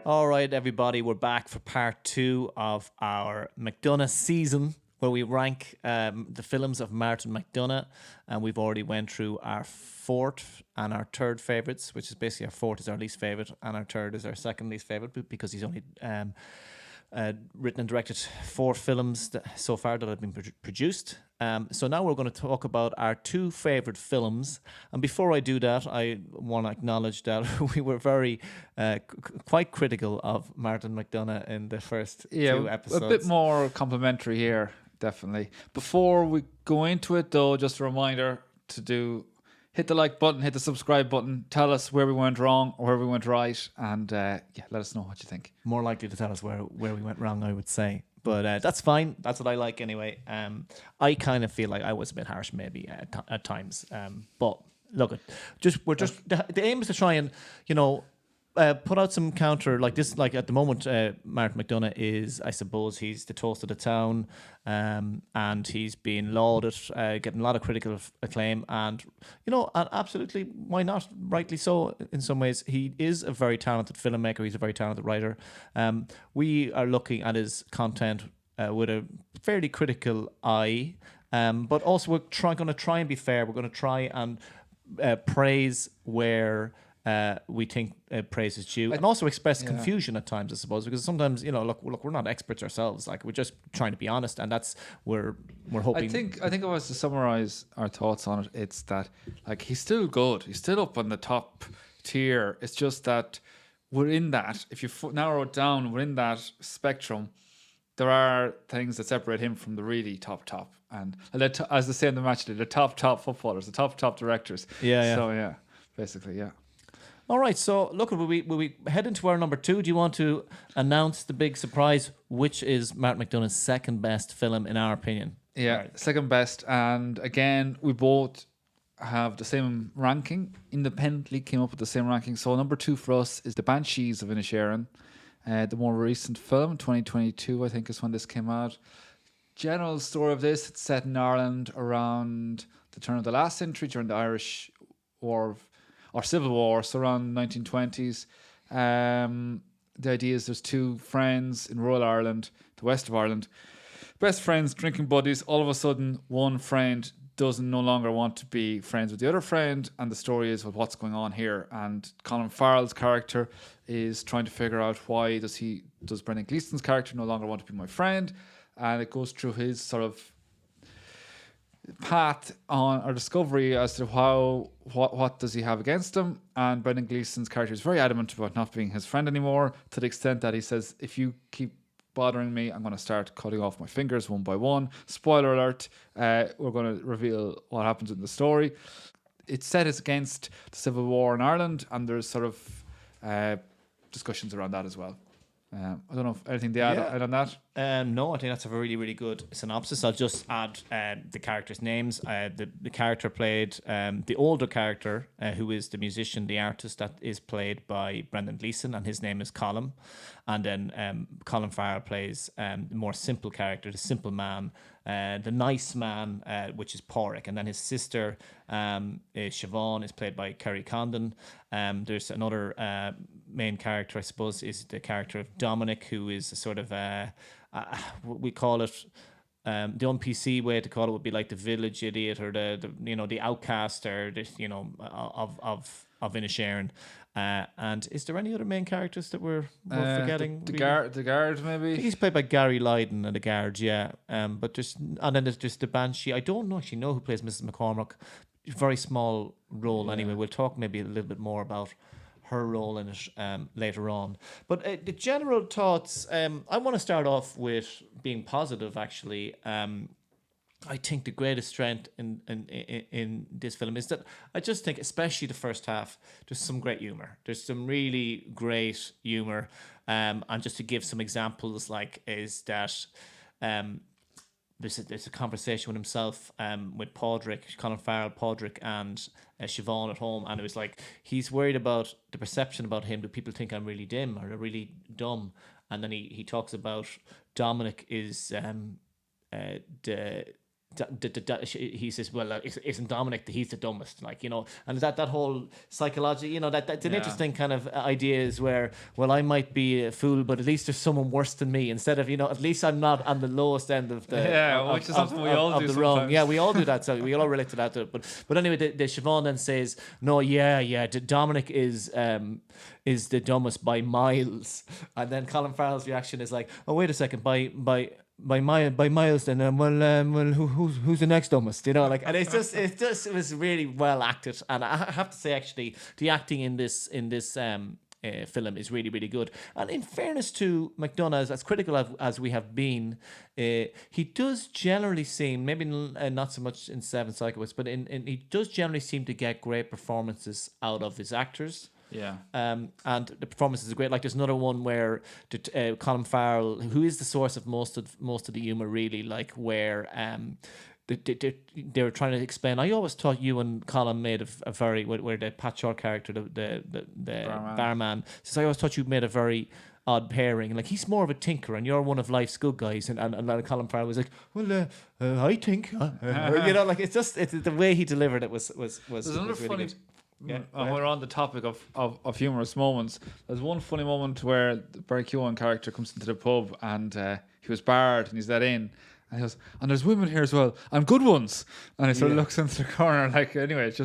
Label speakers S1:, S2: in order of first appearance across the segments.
S1: All right, everybody, we're back for part 2 of our McDonagh season, where we rank the films of Martin McDonagh, and we've already went through our fourth and our third favorites, which is basically our fourth is our least favorite, and our third is our second least favorite because he's only written and directed 4 films so far that have been produced. So now we're going to talk about our 2 favorite films. And before I do that, I want to acknowledge that we were very quite critical of Martin McDonagh in the first 2 episodes.
S2: A bit more complimentary here, definitely. Before we go into it, though, just a reminder to hit the like button, hit the subscribe button, tell us where we went wrong or where we went right, and let us know what you think.
S1: More likely to tell us where we went wrong, I would say. But that's fine. That's what I like anyway. I kind of feel like I was a bit harsh maybe at times. But look, the aim is to try and, put out some counter like this. Like at the moment, Martin McDonagh is, I suppose, he's the toast of the town, and he's being lauded, getting a lot of critical acclaim, and and absolutely, why not? Rightly so. In some ways, he is a very talented filmmaker. He's a very talented writer. We are looking at his content with a fairly critical eye, but also we're going to try and be fair. We're going to try and praise where we think praise is due, and also express confusion at times, I suppose, because sometimes look, we're not experts ourselves. Like, we're just trying to be honest, and that's we're hoping.
S2: I think if I was to summarize our thoughts on it, it's that like he's still good, he's still up on the top tier. It's just that we're in that. If you narrow it down, we're in that spectrum. There are things that separate him from the really top, and as they say in the match, the top footballers, the top directors.
S1: Yeah.
S2: So basically.
S1: All right, so look, will we head into our number 2? Do you want to announce the big surprise, which is Martin McDonagh's second best film in our opinion?
S2: Yeah, right. Second best, and again, we both have the same ranking. Independently came up with the same ranking. So number 2 for us is The Banshees of Inisherin, the more recent film, 2022, I think is when this came out. General story of this, it's set in Ireland around the turn of the last century during the Irish War or Civil War, so around 1920s. The idea is there's 2 friends in rural Ireland, the west of Ireland, best friends, drinking buddies. All of a sudden, one friend doesn't no longer want to be friends with the other friend, and the story is what's going on here. And Colin Farrell's character is trying to figure out why does Brendan Gleeson's character no longer want to be my friend, and it goes through his sort of path on our discovery as to what does he have against him. And Brendan Gleeson's character is very adamant about not being his friend anymore, to the extent that he says, if you keep bothering me, I'm going to start cutting off my fingers one by one. Spoiler alert, we're going to reveal what happens in the story. It's set against the Civil War in Ireland, and there's sort of discussions around that as well. I don't know if anything to add on that.
S1: No, I think that's a really, really good synopsis. I'll just add the characters' names. The character played, the older character, who is the musician, the artist, that is played by Brendan Gleeson, and his name is Colin. And then Colin Farrell plays the more simple character, the simple man, the nice man, which is Porrick. And then his sister, Siobhan, is played by Kerry Condon. There's another main character, I suppose, is the character of Dominic, who is a sort of we call it the NPC way to call it would be like the village idiot, or the outcast, or the of Inisherin. And is there any other main characters that we're forgetting?
S2: The guard maybe.
S1: He's played by Gary Lydon, and the guard, yeah. But then there's just the Banshee. I don't actually know who plays Mrs. McCormack. Very small role anyway. We'll talk maybe a little bit more about her role in it later on. But the general thoughts, I want to start off with being positive, actually. I think the greatest strength in this film is that I just think, especially the first half, there's some great humor. There's some really great humor. And just to give some examples, is that there's a conversation with himself, with Podrick, Colin Farrell, Podrick, and Siobhan at home, and it was like he's worried about the perception about him. Do people think I'm really dim or really dumb? And then he talks about Dominic is the he says, well, isn't Dominic he's the dumbest, like, you know, and that whole psychology, you know, that's an interesting kind of idea, is where, well, I might be a fool, but at least there's someone worse than me, instead of, you know, at least I'm not on the lowest end of the
S2: which is something we all do
S1: the
S2: sometimes.
S1: rung. Yeah, we all do that, so we all relate to that. But anyway, the Siobhan then says, no, Dominic is the dumbest by miles, and then Colin Farrell's reaction is like, oh, wait a second, by miles, then who's the next dumbest, you know, like, and it was really well acted, and I have to say, actually, the acting in this film is really, really good. And in fairness to McDonagh, as critical as we have been, he does generally seem, maybe not so much in Seven Psychopaths, but he does generally seem to get great performances out of his actors.
S2: Yeah.
S1: And the performances are great. Like, there's another one where Colin Farrell, who is the source of most of the humor, really, like, where they were trying to explain. I always thought you and Colin made a very, where the Pat Short character, the barman, says, I always thought you made a very odd pairing. Like, he's more of a tinker, and you're one of life's good guys. And Colin Farrell was like, well, I think, you know, like, it's the way he delivered it was
S2: There's another
S1: really
S2: funny.
S1: good. Yeah,
S2: we're on the topic of humorous moments. There's one funny moment where the Barry Keoghan character comes into the pub, and he was barred, and he's let in, and he goes, and there's women here as well, and good ones. And he sort of looks into the corner, like, anyway, it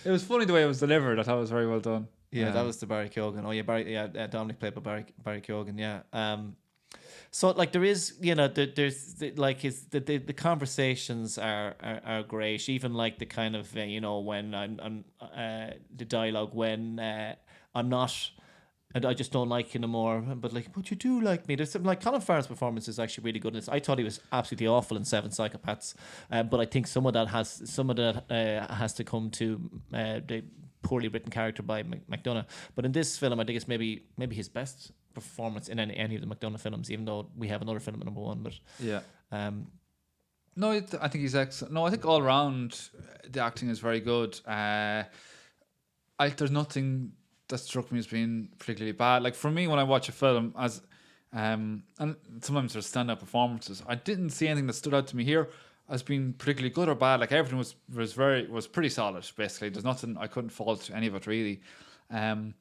S2: was funny the way it was delivered. I thought it was very well done.
S1: Yeah, that was the Barry Keoghan. Oh yeah, Dominic played by Barry Keoghan. Yeah. So, like, there is, you know, there's like the conversations are great. Even like the kind of you know, when I'm the dialogue when I'm not, and I just don't like you no more. But like, but you do like me. There's something like Colin Farrell's performance is actually really good. I thought he was absolutely awful in Seven Psychopaths, but I think some of that has to come to the poorly written character by McDonagh. But in this film, I think it's maybe his best performance in any of the McDonagh films, even though we have another film at number one. But
S2: yeah, no, I think he's excellent. No, I think all around the acting is very good. There's nothing that struck me as being particularly bad. Like, for me, when I watch a film, as and sometimes there's stand-up performances, I didn't see anything that stood out to me here as being particularly good or bad. Like, everything was pretty solid. Basically, there's nothing I couldn't fault any of it, really. Some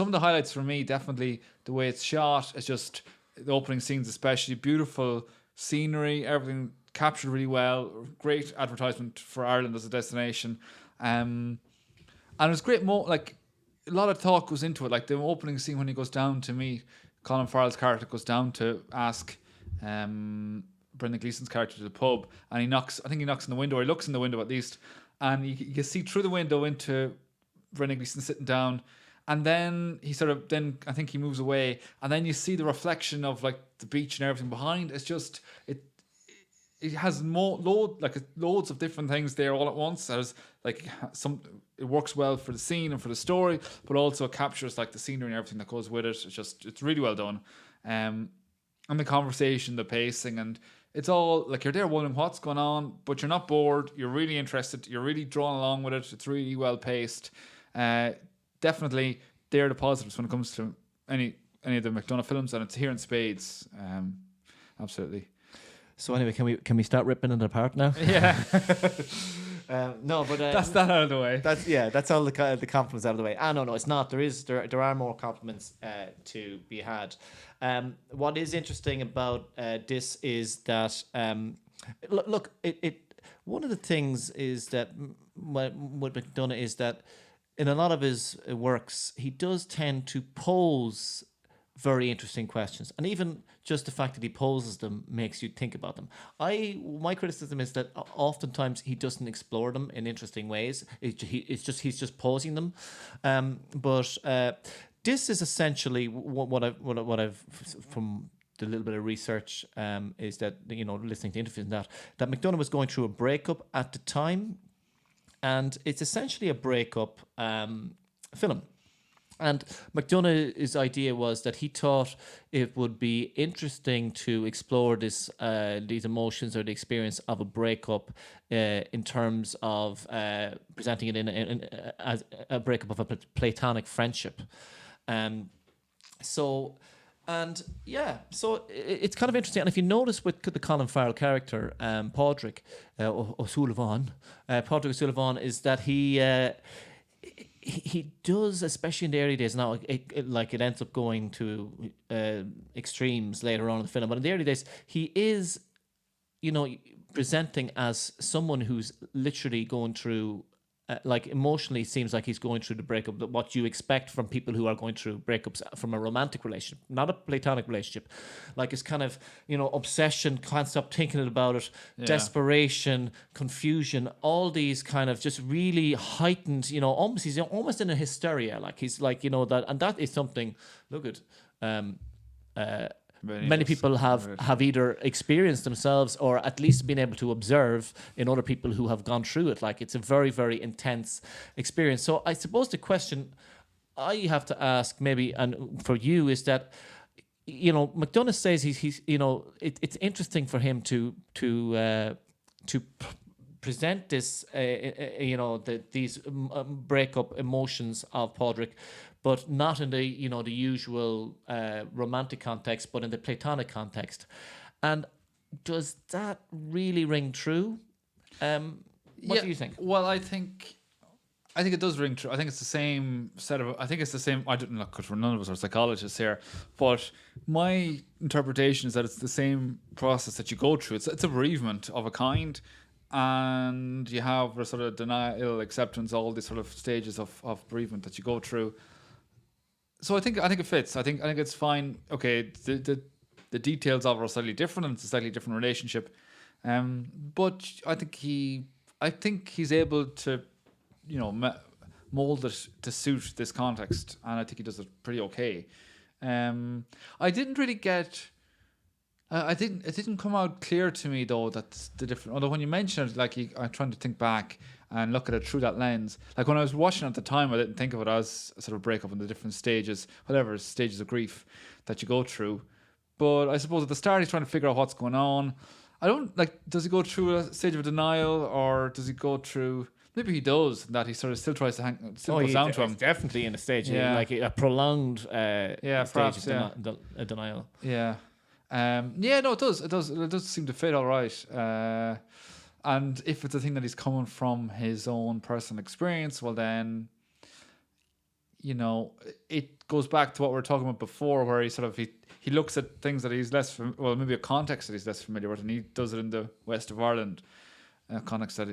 S2: of the highlights for me, definitely the way it's shot. It's just the opening scenes, especially beautiful scenery, everything captured really well. Great advertisement for Ireland as a destination, and it was great. Like, a lot of thought goes into it. Like, the opening scene when he goes down to meet Colin Farrell's character, goes down to ask Brendan Gleeson's character to the pub, and he knocks. I think he knocks on the window, or he looks in the window at least, and you can see through the window into Brendan Gleeson sitting down, and then I think he moves away, and then you see the reflection of, like, the beach and everything behind. It's just it has loads of different things there all at once. There's like it works well for the scene and for the story, but also it captures, like, the scenery and everything that goes with it. It's really well done, and the conversation, the pacing, and it's all like you're there wondering what's going on, but you're not bored. You're really interested. You're really drawn along with it. It's really well paced. Definitely, they're the positives when it comes to any of the McDonagh films, and it's here in spades. Absolutely.
S1: So anyway, can we start ripping it apart now?
S2: Yeah.
S1: No, but
S2: that's that out of the way.
S1: That's all the compliments out of the way. No, it's not. There are more compliments to be had. What is interesting about this is that look, one of the things is that what McDonagh is that in a lot of his works, he does tend to pose very interesting questions, and even just the fact that he poses them makes you think about them. My criticism is that oftentimes he doesn't explore them in interesting ways. He's just posing them, but this is essentially what I've from the little bit of research is that, you know, listening to interviews and that McDonagh was going through a breakup at the time, and it's essentially a breakup film. And McDonagh's idea was that he thought it would be interesting to explore these emotions or the experience of a breakup in terms of presenting it as a breakup of a platonic friendship. So And yeah, so it's kind of interesting. And if you notice with the Colin Farrell character, Padraig O'Sullivan, Padraig O'Sullivan, is that he does, especially in the early days. Now, it ends up going to extremes later on in the film, but in the early days, he is, presenting as someone who's literally going through. Like emotionally, seems like he's going through the breakup. What you expect from people who are going through breakups from a romantic relationship, not a platonic relationship, like it's kind of obsession, can't stop thinking about it, desperation, confusion, all these kind of just really heightened. Almost he's almost in a hysteria. Like he's like that, and that is something. Look at. Many people have either experienced themselves or at least been able to observe in other people who have gone through it. Like it's a very, very intense experience. So I suppose the question I have to ask maybe, and for you, is that, McDonagh says he's it's interesting for him to present this, these breakup emotions of Padraig, but not in the the usual romantic context, but in the platonic context. And does that really ring true? What do you think?
S2: Well, I think it does ring true. I think it's the same set of. I think it's the same. I don't know because none of us are psychologists here, but my interpretation is that it's the same process that you go through. It's a bereavement of a kind, and you have a sort of denial, acceptance, all these sort of stages of bereavement that you go through. So I think it fits. I think it's fine. Okay, the details of it are slightly different, and it's a slightly different relationship. But I think he's able to, mold it to suit this context, and I think he does it pretty okay. I didn't really get. It didn't come out clear to me though that the different. Although when you mentioned it, like I'm trying to think back and look at it through that lens. Like when I was watching it at the time, I didn't think of it as a sort of breakup in the different stages, whatever stages of grief that you go through. But I suppose at the start he's trying to figure out what's going on. I don't like. Does he go through a stage of denial, or does he go through? Maybe he does. That he sort of still tries to still goes down to him.
S1: Definitely in a stage, like a prolonged stage
S2: perhaps,
S1: of denial.
S2: Yeah. No, it does. It does seem to fit all right. And if it's a thing that he's coming from his own personal experience, well then, it goes back to what we were talking about before, where he looks at things that he's maybe a context that he's less familiar with, and he does it in the west of Ireland, a context that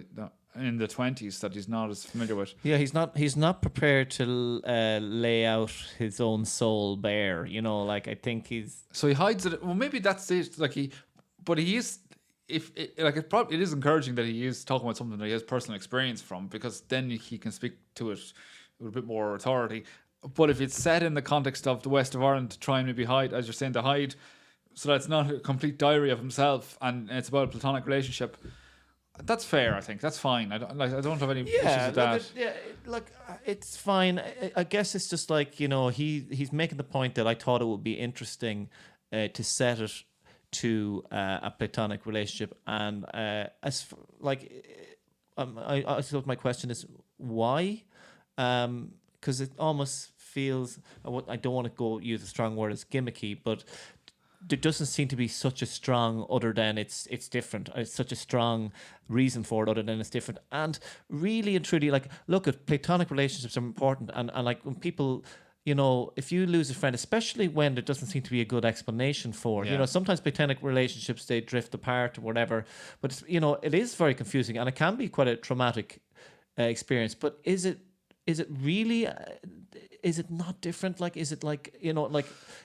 S2: in the 20s that he's not as familiar with.
S1: Yeah, he's not prepared to lay out his own soul bare. Like I think he's.
S2: So he hides it. Well, maybe that's it. Like he is. It is encouraging that he is talking about something that he has personal experience from, because then he can speak to it with a bit more authority. But if it's set in the context of the west of Ireland, to try and maybe hide, as you're saying, to hide, so that it's not a complete diary of himself and it's about a platonic relationship, that's fair. I think that's fine. I don't have any issues with that.
S1: It's fine. I guess it's just like he's making the point that I thought it would be interesting to set it to a platonic relationship, and I suppose my question is why, because it almost feels, I don't want to use a strong word as gimmicky, but there doesn't seem to be such a strong other than it's different. It's such a strong reason for it other than it's different. And really and truly, like, look, at platonic relationships are important, and like when people, if you lose a friend, especially when there doesn't seem to be a good explanation for it, sometimes platonic relationships, they drift apart or whatever, but it's, it is very confusing, and it can be quite a traumatic experience. But is it really, is it not different? Like, is it like,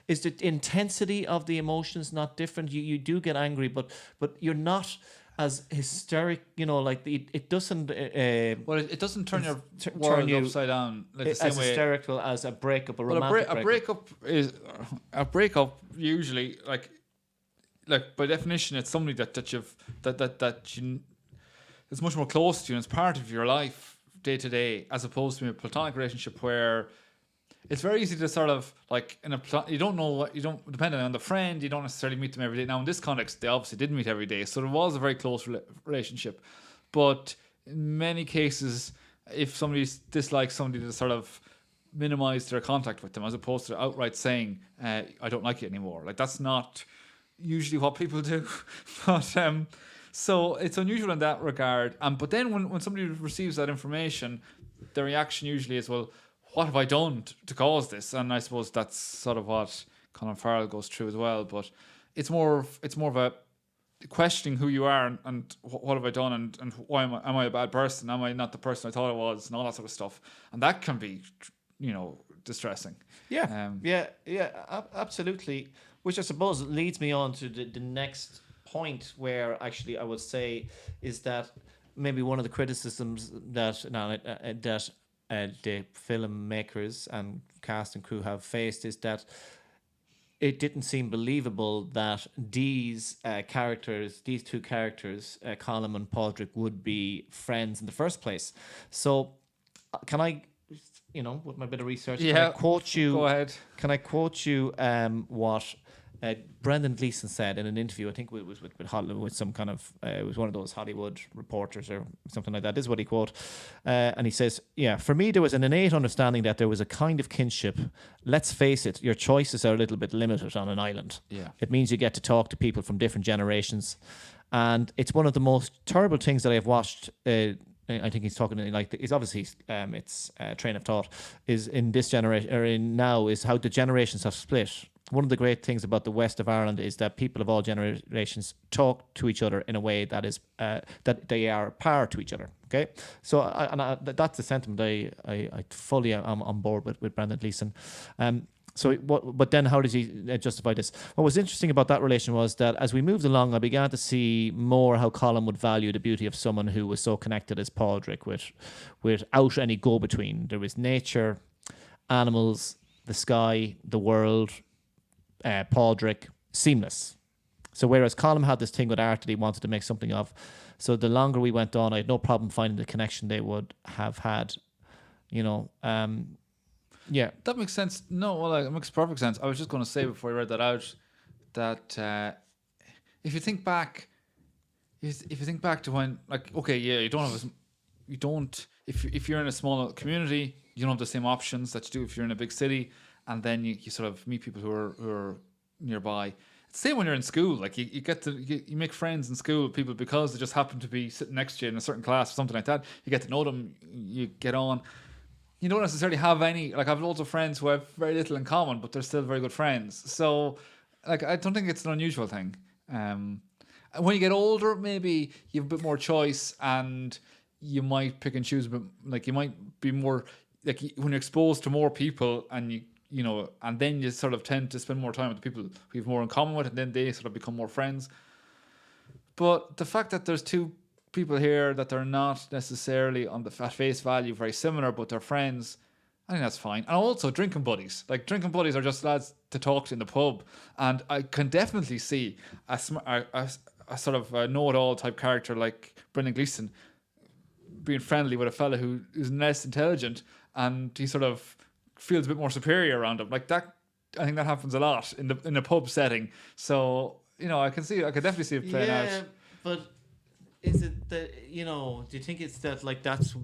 S1: is the intensity of the emotions not different? You do get angry, but you're not as hysteric, it doesn't.
S2: It doesn't turn your world upside down like the same
S1: as
S2: way.
S1: Hysterical as a breakup, a romantic breakup.
S2: A breakup usually like by definition, it's somebody that you it's much more close to you, and it's part of your life day to day, as opposed to a platonic relationship where it's very easy to sort of like you don't know what, depending on the friend, you don't necessarily meet them every day. Now in this context, they obviously didn't meet every day, so there was a very close relationship. But in many cases, if somebody dislikes somebody to sort of minimize their contact with them, as opposed to outright saying, I don't like you anymore. Like, that's not usually what people do. But so it's unusual in that regard. But then when somebody receives that information, their reaction usually is, well, what have I done to cause this? And I suppose that's sort of what Colin Farrell goes through as well. But it's more of a questioning who you are and what have I done and why am I a bad person? Am I not the person I thought I was? And all that sort of stuff. And that can be, distressing.
S1: Absolutely. Which I suppose leads me on to the next point, where actually I would say is that maybe one of the criticisms that the filmmakers and cast and crew have faced is that it didn't seem believable that these two characters, Colin and Padraig, would be friends in the first place. So, can I, with my bit of research, can I quote you?
S2: Go ahead.
S1: Can I quote you what Brendan Gleeson said in an interview? I think it was with some kind of it was one of those Hollywood reporters or something like that. This is what he quote, and he says, "For me, there was an innate understanding that there was a kind of kinship. Let's face it, your choices are a little bit limited on an island.
S2: Yeah.
S1: It means you get to talk to people from different generations, and it's one of the most terrible things that I've watched." I think he's talking it's obviously it's train of thought is in this generation or in now is how the generations have split. One of the great things about the west of Ireland is that people of all generations talk to each other in a way that is that they are par to each other. Okay, so that's the sentiment I fully am on board with Brendan Gleeson. But then how does he justify this? What was interesting about that relation was that as we moved along, I began to see more how Colin would value the beauty of someone who was so connected as Padraig, without any go-between. There was nature, animals, the sky, the world, Padraig, seamless. So whereas Colin had this thing with art that he wanted to make something of, so the longer we went on, I had no problem finding the connection they would have had, Yeah,
S2: that makes sense. No, well, it makes perfect sense. I was just going to say before I read that out that if you think back to when, if you're in a small community, you don't have the same options that you do if you're in a big city, and then you sort of meet people who are nearby. It's the same when you're in school. Like you make friends in school with people because they just happen to be sitting next to you in a certain class or something like that. You get to know them, you get on. You don't necessarily have any, I have loads of friends who have very little in common, but they're still very good friends. So, I don't think it's an unusual thing. When you get older, maybe you have a bit more choice and you might pick and choose, but you might be more, when you're exposed to more people and and then you sort of tend to spend more time with the people who have more in common with, and then they sort of become more friends. But the fact that there's two people here that they're not necessarily at face value very similar, but they're friends, I think that's fine. And also drinking buddies. Drinking buddies are just lads to talk to in the pub, and I can definitely see a sort of a know-it-all type character like Brendan Gleeson being friendly with a fella who is less intelligent, and he sort of feels a bit more superior around him. That, I think that happens a lot in a pub setting. So I can definitely see it playing out.
S1: Yeah, but is it that do you think it's that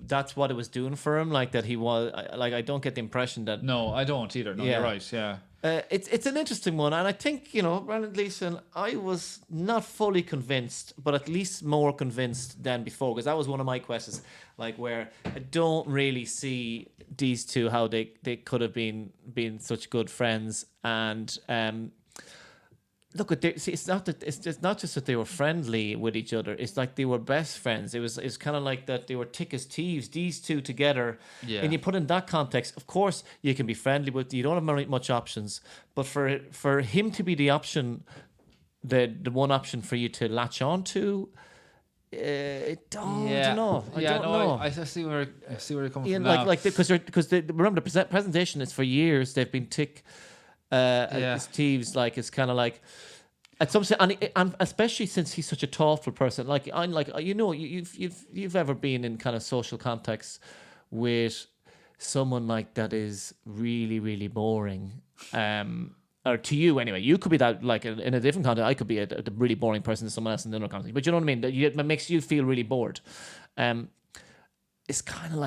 S1: that's what it was doing for him? That he was I don't get the impression that.
S2: No, I don't either. No, you're right. Yeah.
S1: It's an interesting one, and I think Brendan Gleeson, I was not fully convinced, but at least more convinced than before, because that was one of my questions, where I don't really see these two how they could have been such good friends. And look, it's not just that they were friendly with each other. It's like they were best friends. It's kind of like that they were thick as thieves. These two together, and you put in that context. Of course, you can be friendly, but you don't have much options. But for him to be the option, the one option for you to latch on to, I don't know.
S2: I see where you're coming from now.
S1: Because remember the presentation is for years they've been thick. As thieves, it's kind of at some and especially since he's such a thoughtful person. You've ever been in kind of social contexts with someone that is really, really boring, or to you anyway. You could be that in a different context. I could be a really boring person to someone else in another context. But you know what I mean? That makes you feel really bored. It's kind of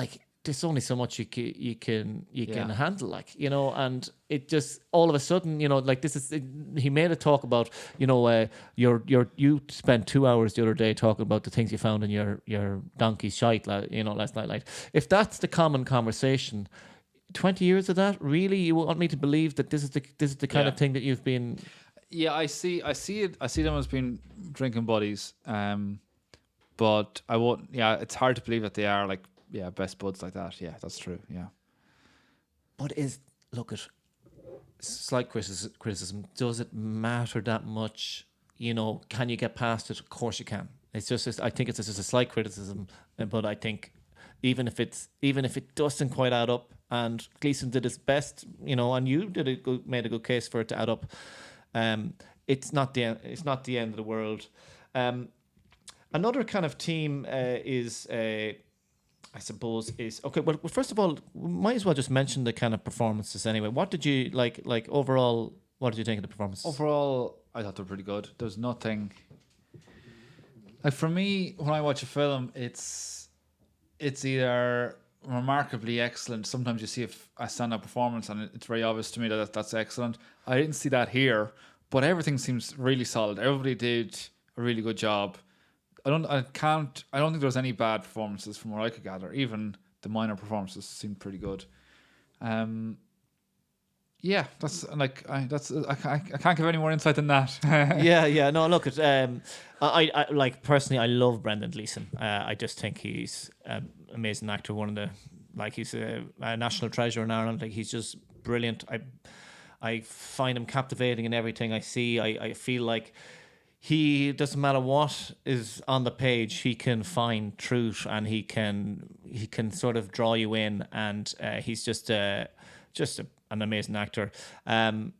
S1: there's only so much you can handle, like, you know, and it just all of a sudden, you know, like this is he made a talk about, you know, you spent 2 hours the other day talking about the things you found in your donkey's shite, you know, last night. Like, if that's the common conversation, 20 years of that, really, you want me to believe that this is the kind of thing that you've been?
S2: Yeah, I see it. I see them as being drinking buddies. But I won't. Yeah, it's hard to believe that they are like best buds like that. Yeah, that's true. Yeah.
S1: But look at slight criticism. Does it matter that much? You know, can you get past it? Of course you can. It's just I think it's just a slight criticism, but I think even if it doesn't quite add up, and Gleeson did his best, you know, and you made a good case for it to add up. It's not the end of the world. Another kind of team is, I suppose, is okay. Well, first of all, we might as well just mention the kind of performances anyway. What did you like overall? What did you think of the performances?
S2: Overall, I thought they were pretty good. There's nothing like, for me, when I watch a film, it's either remarkably excellent. Sometimes you see a stand-up performance and it's very obvious to me that that's excellent. I didn't see that here, but everything seems really solid. Everybody did a really good job. I don't think there was any bad performances from what I could gather. Even the minor performances seemed pretty good. Yeah, that's like I can't give any more insight than that.
S1: Yeah. No, look, I like personally, I love Brendan Gleeson. I just think he's an amazing actor. He's a national treasure in Ireland. Like, he's just brilliant. I find him captivating in everything I see. I feel like he doesn't matter what is on the page, he can find truth, and he can sort of draw you in, and he's just an amazing actor. And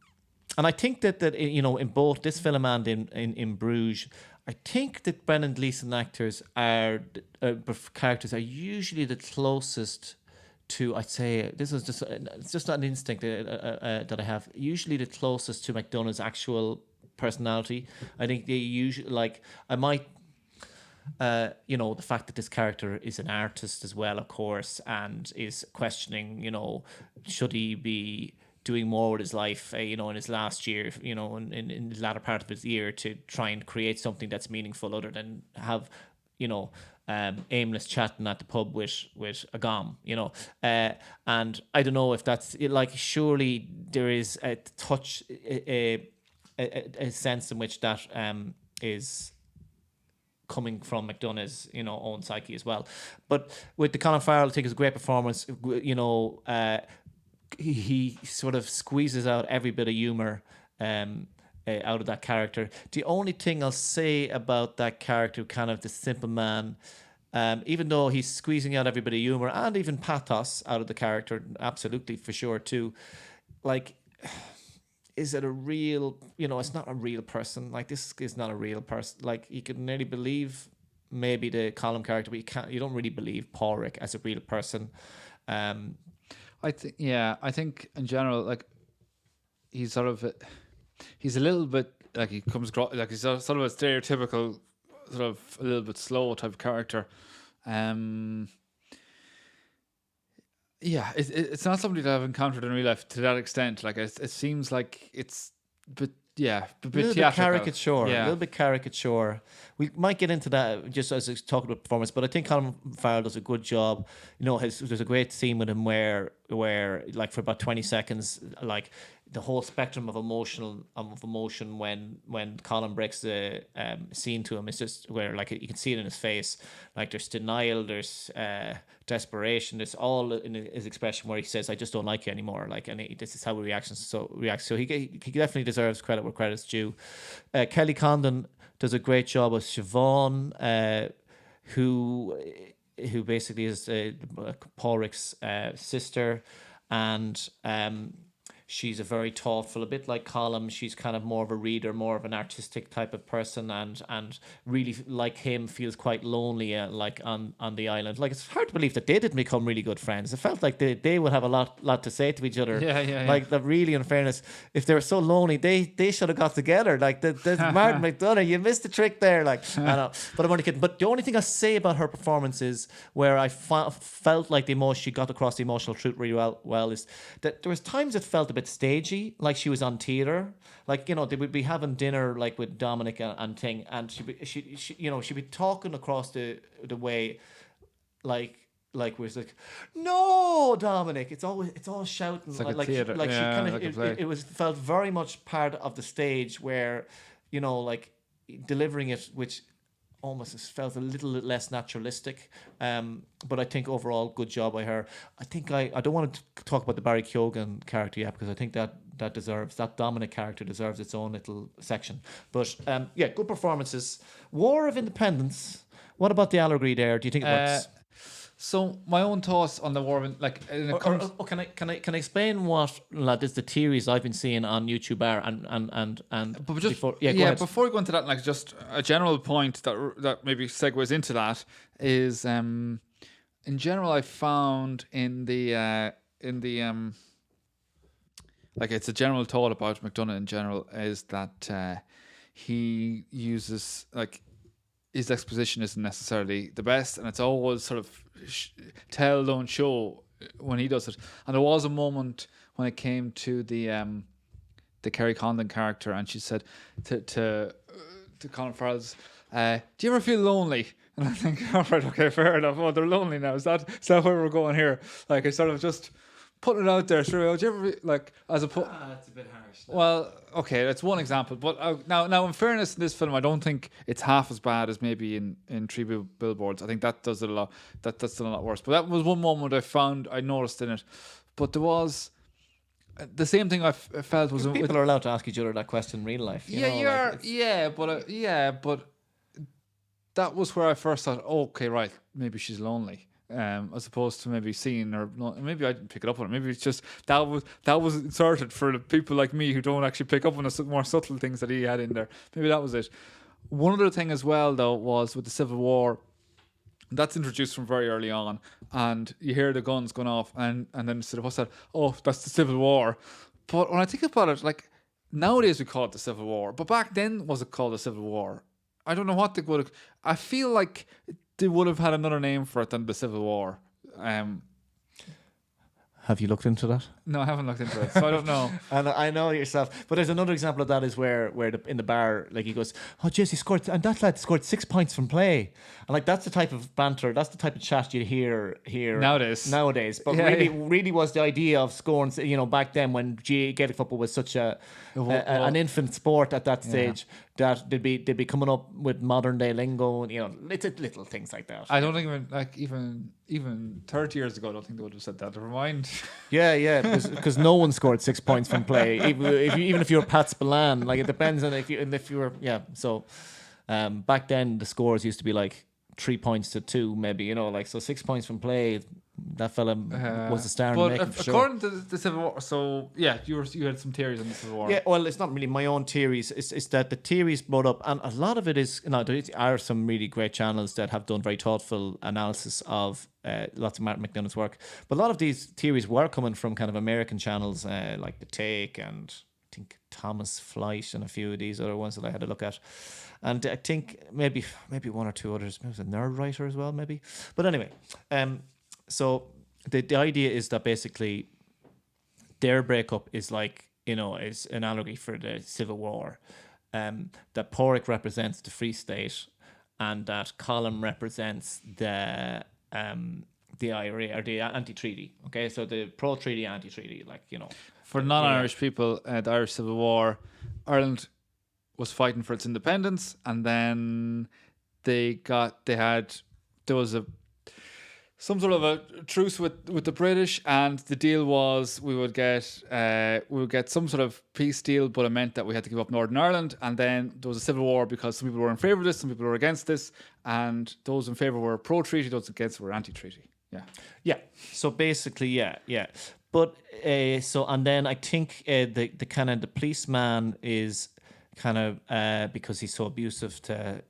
S1: I think that you know, in both this film and in Bruges, I think that Brendan Gleeson characters are usually the closest to, I'd say, it's just an instinct that I have, usually the closest to McDonagh's actual personality. I think they usually, like, I might you know, the fact that this character is an artist as well, of course, and is questioning, you know, should he be doing more with his life, you know, in his last year, you know, in the latter part of his year, to try and create something that's meaningful other than have, you know, aimless chatting at the pub with a gom, you know. And I don't know if that's, like, surely there is a touch, a sense in which that is coming from McDonagh's, you know, own psyche as well. But with the Colin Farrell, I think it's a great performance. You know, he sort of squeezes out every bit of humor out of that character. The only thing I'll say about that character, kind of the simple man, even though he's squeezing out every bit of humor and even pathos out of the character, absolutely, for sure too, like, is it a real, you know, it's not a real person. Like, this is not a real person. Like, you could nearly believe maybe the Colin character, but you don't really believe Pádraig as a real person.
S2: I think in general, like, he's a little bit like, he comes like, he's sort of a stereotypical, sort of a little bit slow type of character. Yeah, it's not somebody that I've encountered in real life to that extent. Like, it seems like it's, but yeah, a bit
S1: caricature.
S2: Yeah.
S1: A little bit caricature. We might get into that just as we talk about performance, but I think Colin Farrell does a good job. You know, there's a great scene with him where like, for about 20 seconds, like, the whole spectrum of emotion when Colin breaks the scene to him, it's just where, like, you can see it in his face. Like, there's denial, there's desperation, there's all in his expression where he says, "I just don't like you anymore." Like, and this is how he reacts. So he definitely deserves credit where credit's due. Kelly Condon does a great job as Siobhan, who basically is Pádraig's sister, and she's a very thoughtful, a bit like Colin. She's kind of more of a reader, more of an artistic type of person, and really, like him, feels quite lonely, like on the island. Like, it's hard to believe that they didn't become really good friends. It felt like they would have a lot to say to each other.
S2: Yeah.
S1: Like, that really, in fairness, if they were so lonely, they should have got together. Like, the Martin McDonagh, you missed the trick there. Like, I know, but I'm only kidding. But the only thing I say about her performance is where I felt like she got across the emotional truth really well is that there was times it felt a bit stagey, like she was on theatre. Like, they would be having dinner like with Dominic and thing, and she'd be talking across the way, like was like, no, Dominic. It's all shouting.
S2: It's like a
S1: like
S2: theatre.
S1: she kind
S2: like a
S1: of
S2: play.
S1: it was felt very much part of the stage where, like delivering it, which almost felt a little less naturalistic. But I think overall, good job by her. I think I don't want to talk about the Barry Keoghan character yet, because I think that Dominic character deserves its own little section. But good performances. War of Independence. What about the allegory there? Do you think it works?
S2: So my own thoughts on the war,
S1: Can I explain what is the theories I've been seeing on YouTube are and
S2: but just
S1: before go ahead.
S2: before we go into that, like just a general point that maybe segues into that is in general I found in the like it's a general thought about McDonagh in general is that he uses like his exposition isn't necessarily the best, and it's always sort of tell don't show when he does it. And there was a moment when it came to the Kerry Condon character, and she said to Colin Farrell's, "Do you ever feel lonely?" And I think, all right, okay, fair enough. Oh, they're lonely now. Is that where we're going here? Like, I sort of just putting it out there. Sure, do you ever like as a
S1: that's a bit harsh.
S2: Well, okay, that's one example. But now, in fairness, in this film, I don't think it's half as bad as maybe in Three Billboards. I think that does it a lot. That's done a lot worse. But that was one moment I noticed in it. But there was the same thing I felt was
S1: people are allowed to ask each other that question in real life.
S2: But that was where I first thought, okay, right, maybe she's lonely. As opposed to maybe seeing or not, maybe I didn't pick it up on it. Maybe it's just that was inserted for the people like me who don't actually pick up on the more subtle things that he had in there. Maybe that was it. One other thing as well, though, was with the Civil War. That's introduced from very early on, and you hear the guns going off, and then sort of what's that? Oh, that's the Civil War. But when I think about it, like nowadays we call it the Civil War, but back then was it called the Civil War? I don't know what they would have. I feel like they would have had another name for it than the Civil War.
S1: Have you looked into that?
S2: No, I haven't looked into it, so I don't know.
S1: And I know yourself, but there's another example of that is where in the bar, like he goes, "Oh, Jesse scored, and that lad scored 6 points from play," and like that's the type of banter, that's the type of chat you hear nowadays. But really was the idea of scoring, back then when Gaelic football was such an infant sport at that stage, that they'd be coming up with modern day lingo, and little things like that.
S2: I don't think even 30 years ago, I don't think they would have said that. Never mind.
S1: Yeah, because no one scored 6 points from play. Even if you were Pat Spillane, like it depends on if you were. So back then the scores used to be like 3 points to 2, maybe. So 6 points from play. That fella was a star in the making, for sure.
S2: According to the Civil War, so yeah, you had some theories on the Civil War.
S1: Yeah, well, it's not really my own theories. It's that the theories brought up, and a lot of it is, there are some really great channels that have done very thoughtful analysis of lots of Martin McDonagh's work. But a lot of these theories were coming from kind of American channels like The Take and I think Thomas Flight and a few of these other ones that I had a look at. And I think maybe one or two others. Maybe it was a Nerd Writer as well, maybe. But anyway, so the idea is that basically their breakup is like, is an allegory for the Civil War. That Porrick represents the Free State, and that Colin represents the IRA or the anti-treaty. Okay, so the pro-treaty, anti-treaty,
S2: For non-Irish people, the Irish Civil War, Ireland was fighting for its independence, and then there was some sort of a truce with the British, and the deal was we would get some sort of peace deal, but it meant that we had to give up Northern Ireland, and then there was a civil war because some people were in favour of this, some people were against this, and those in favour were pro-treaty, those against were anti-treaty. Yeah.
S1: So basically, yeah. But so and then I think the kind of the policeman is kind of because he's so abusive to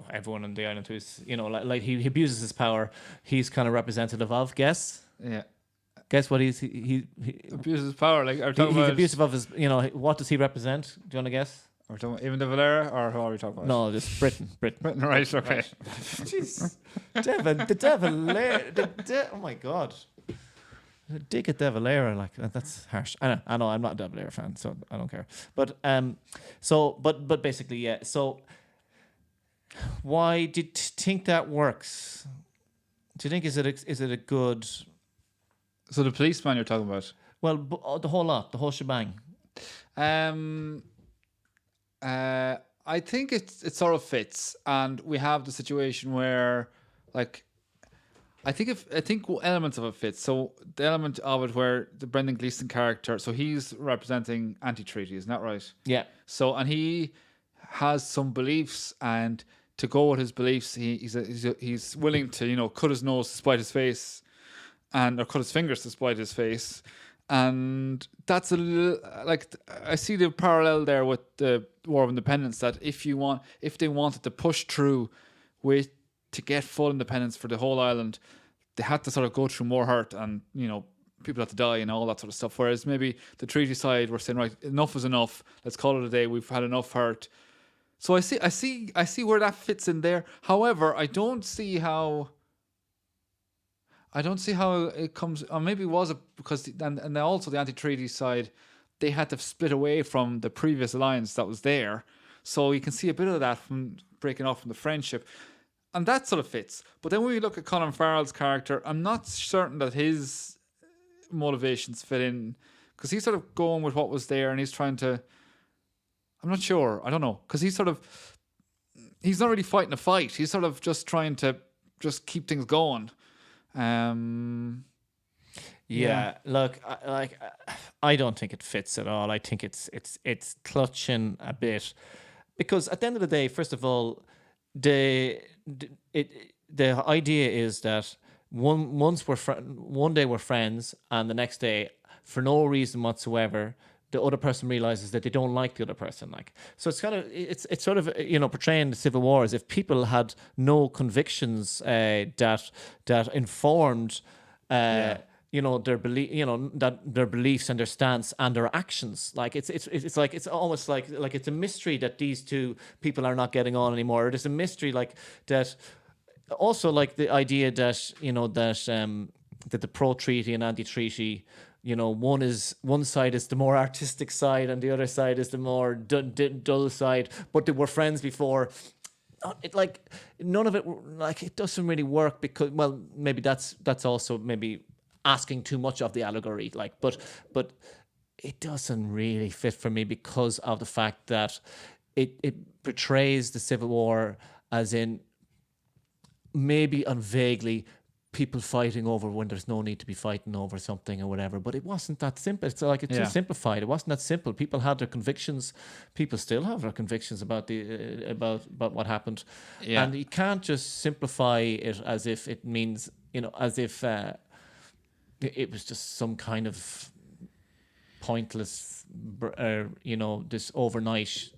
S1: everyone on the island who's like he abuses his power. He's kind of representative of guess what he
S2: abuses power. Like, are we
S1: he's
S2: talking about,
S1: abusive of his. What does he represent? Do you want to guess?
S2: are we talking about even de Valera, or who are we talking about?
S1: No, just Britain.
S2: Right, okay.
S1: Jeez, the Devil. Oh my God. Dig at De Valera, like that's harsh. I know. I'm not a De Valera fan, so I don't care. But but basically, yeah. So, why do you think that works? Do you think is it a good?
S2: So the policeman you're talking about?
S1: Well, the whole lot, the whole shebang.
S2: I think it sort of fits, and we have the situation where, like, I think elements of it fit. So the element of it where the Brendan Gleeson character, so he's representing anti-treaty, isn't that right?
S1: Yeah.
S2: So, and he has some beliefs, and to go with his beliefs, he's willing to cut his nose to spite his face, or cut his fingers to spite his face, and that's a little, like, I see the parallel there with the War of Independence, that if they wanted to push through to get full independence for the whole island, they had to sort of go through more hurt, and people had to die and all that sort of stuff. Whereas maybe the treaty side were saying, right, enough is enough. Let's call it a day. We've had enough hurt. So I see where that fits in there. However, I don't see how it comes. Or maybe it was because and also the anti-treaty side, they had to split away from the previous alliance that was there. So you can see a bit of that from breaking off from the friendship. And that sort of fits. But then when we look at Colin Farrell's character, I'm not certain that his motivations fit in, because he's sort of going with what was there, and he's trying to, I'm not sure, I don't know, because he's not really fighting a fight. He's sort of just trying to just keep things going.
S1: Yeah, look, I don't think it fits at all. I think it's clutching a bit, because at the end of the day, first of all, the idea is that one day we're friends, and the next day, for no reason whatsoever, the other person realizes that they don't like the other person. Like, so it's kind of it's sort of portraying the Civil War as if people had no convictions that informed their belief, that their beliefs and their stance and their actions. Like it's like it's almost like it's a mystery that these two people are not getting on anymore. There's a mystery like that. Also, like the idea that that the pro-treaty and anti-treaty, one side is the more artistic side and the other side is the more dull side, but they were friends before. It like none of it, like, it doesn't really work, because, well, maybe that's also maybe asking too much of the allegory, like, but it doesn't really fit for me, because of the fact that it portrays the Civil War as in maybe and vaguely people fighting over when there's no need to be fighting over something or whatever. But it wasn't that simple. It's like it's too simplified. It wasn't that simple. People had their convictions. People still have their convictions about the about what happened. Yeah. And you can't just simplify it as if it means, as if it was just some kind of pointless, this overnight.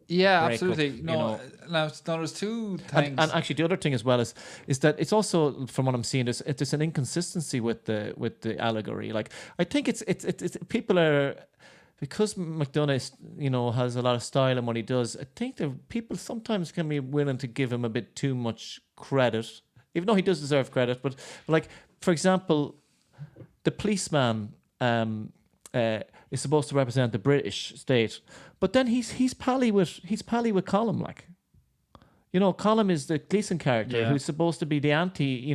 S2: Yeah, absolutely. Now there's two things.
S1: And actually, the other thing as well is that it's also, from what I'm seeing, there's an inconsistency with the allegory. Like, I think it's people are, because McDonagh has a lot of style in what he does. I think that people sometimes can be willing to give him a bit too much credit, even though he does deserve credit. But like, for example, the policeman is supposed to represent the British state, but then he's pally with Colin, like, Colin is the Gleeson character who's supposed to be the anti,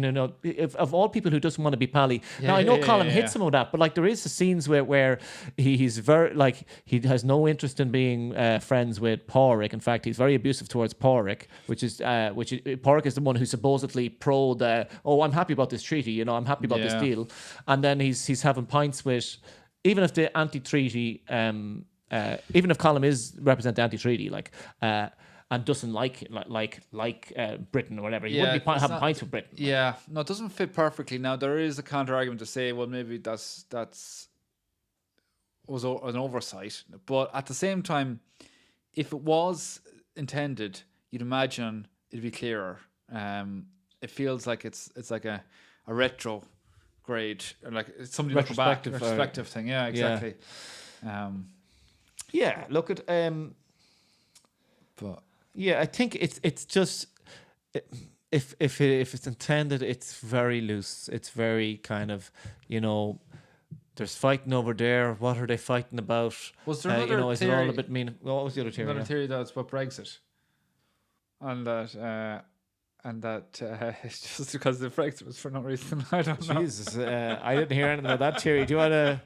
S1: of all people, who doesn't want to be pally. Now I know Colin hits him with that, but like there is the scenes where he's very, like, he has no interest in being friends with Pádraig. In fact, he's very abusive towards Pádraig, Pádraig is the one who's supposedly pro the, I'm happy about this treaty, I'm happy about this deal, and then he's having pints with, even if the anti-treaty, even if Colin is represent the anti-treaty, like, and doesn't like it, Britain or whatever. He
S2: Yeah,
S1: wouldn't be
S2: it's
S1: having
S2: not-
S1: pints with Britain.
S2: Yeah, no, it doesn't fit perfectly. Now there is a counter argument to say, well, maybe that's was an oversight, but at the same time, if it was intended, you'd imagine it'd be clearer. It feels like it's like a retro grade, or like it's somebody looking back, retrospective thing. Yeah, exactly.
S1: Yeah, look at
S2: But
S1: yeah, I think it's just if it's intended, it's very loose. It's very kind of, there's fighting over there. What are they fighting about?
S2: was there another
S1: is
S2: theory?
S1: it all a bit mean? What was the other theory?
S2: Another theory that's about Brexit, and that it's just because the Brexit was for no reason. I don't know.
S1: Jesus, I didn't hear anything about that theory. Do you want to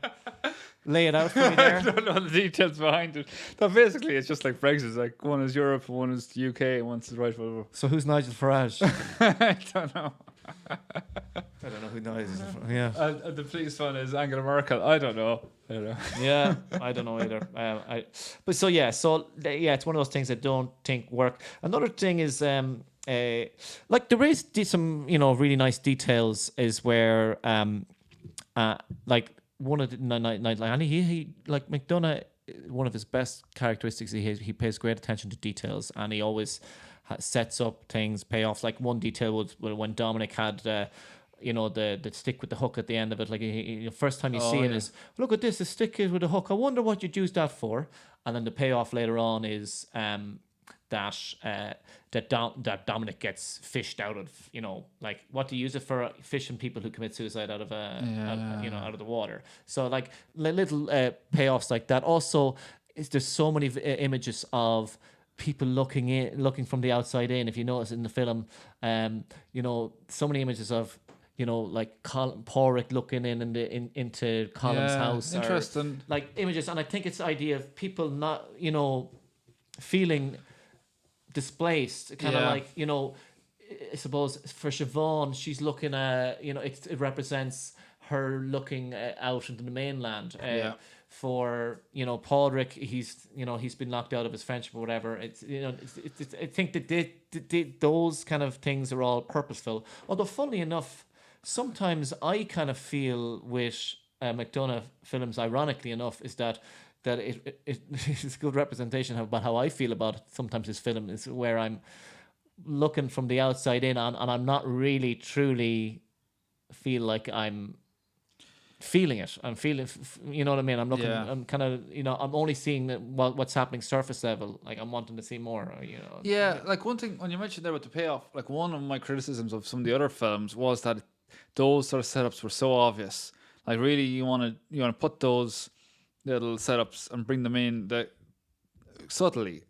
S1: lay it out for me there?
S2: I don't know the details behind it. But basically, it's just like Brexit. It's like one is Europe, one is the UK, and one's the right over.
S1: So who's Nigel Farage?
S2: I don't know.
S1: I don't know who Nigel Farage. Yeah.
S2: The police one is Angela Merkel. I don't know.
S1: Yeah, I don't know either. It's one of those things I don't think work. Another thing is, like there is some, really nice details is where, like one of the night, like he like McDonagh, one of his best characteristics he pays great attention to details, and he always sets up things, pay off. Like one detail was when Dominic had the stick with the hook at the end of it. Like the first time you see it is, look at this, the stick is with a hook. I wonder what you'd use that for. And then the payoff later on is that Dominic gets fished out of, like what do you use it for? Fishing people who commit suicide out of out of the water. So like little payoffs like that. Also, there's so many images of people looking from the outside in. If you notice in the film, so many images of like Porrick looking into Colin's house.
S2: Interesting.
S1: Or, like images, and I think it's the idea of people not feeling displaced, kind of like I suppose for Siobhan, she's looking at it represents her looking out into the mainland. For Padraig, he's been locked out of his friendship or whatever. It's I think that those kind of things are all purposeful. Although funnily enough, sometimes I kind of feel with McDonagh films, ironically enough, is that it's a good representation about how I feel about sometimes his film is where I'm looking from the outside in and I'm not really truly feel like I'm feeling it. I'm feeling, you know what I mean? I'm looking, I'm kind of, I'm only seeing what's happening surface level. Like I'm wanting to see more,
S2: Yeah, like one thing, when you mentioned there with the payoff, like one of my criticisms of some of the other films was that those sort of setups were so obvious. Like really you want to put those little setups and bring them in subtly.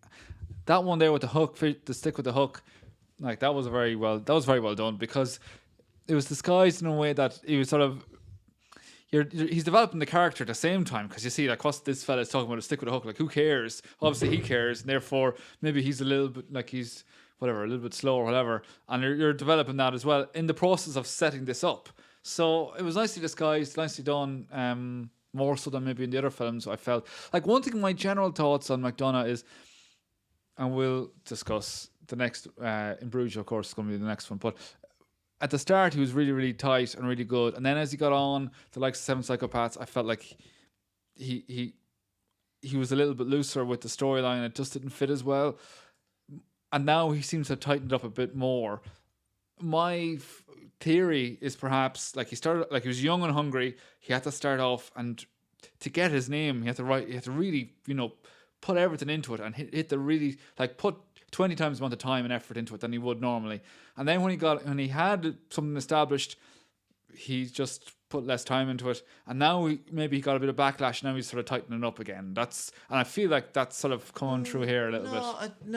S2: That one there with the hook, the stick with the hook, like that was very well done, because it was disguised in a way that he was sort of, he's developing the character at the same time, because you see like what this fella is talking about, a stick with a hook, like who cares? Obviously he cares, and therefore maybe he's a little bit like he's whatever, a little bit slow or whatever, and you're developing that as well in the process of setting this up. So it was nicely disguised, nicely done, more so than maybe in the other films. I felt like one thing, my general thoughts on McDonagh is, and we'll discuss the next in Bruges, of course, is going to be the next one, but at the start he was really, really tight and really good, and then as he got on the likes of Seven Psychopaths, I felt like he was a little bit looser with the storyline. It just didn't fit as well, and now he seems to have tightened up a bit more. My theory is perhaps like he started, like he was young and hungry. He had to start off, and to get his name, he had to really, put everything into it and hit the really, like put 20 times the amount of time and effort into it than he would normally. And then when he had something established, he just put less time into it. And now maybe he got a bit of backlash. Now he's sort of tightening up again. And I feel like that's sort of coming through here a little bit.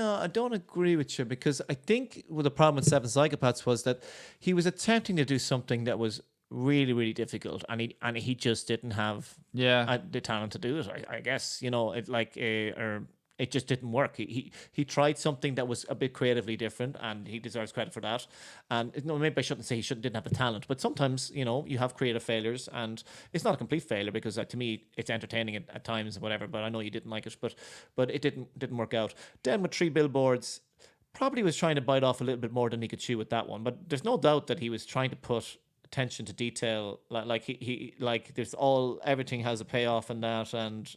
S1: I don't agree with you, because I think the problem with Seven Psychopaths was that he was attempting to do something that was really, really difficult, and he just didn't have the talent to do it. I guess it like or it just didn't work. He tried something that was a bit creatively different, and he deserves credit for that. And maybe I shouldn't say didn't have the talent, but sometimes you have creative failures, and it's not a complete failure because to me it's entertaining at times, whatever. But I know you didn't like it, but it didn't work out. Then with Three Billboards, probably was trying to bite off a little bit more than he could chew with that one. But there's no doubt that he was trying to put attention to detail, like he like there's everything has a payoff in that, and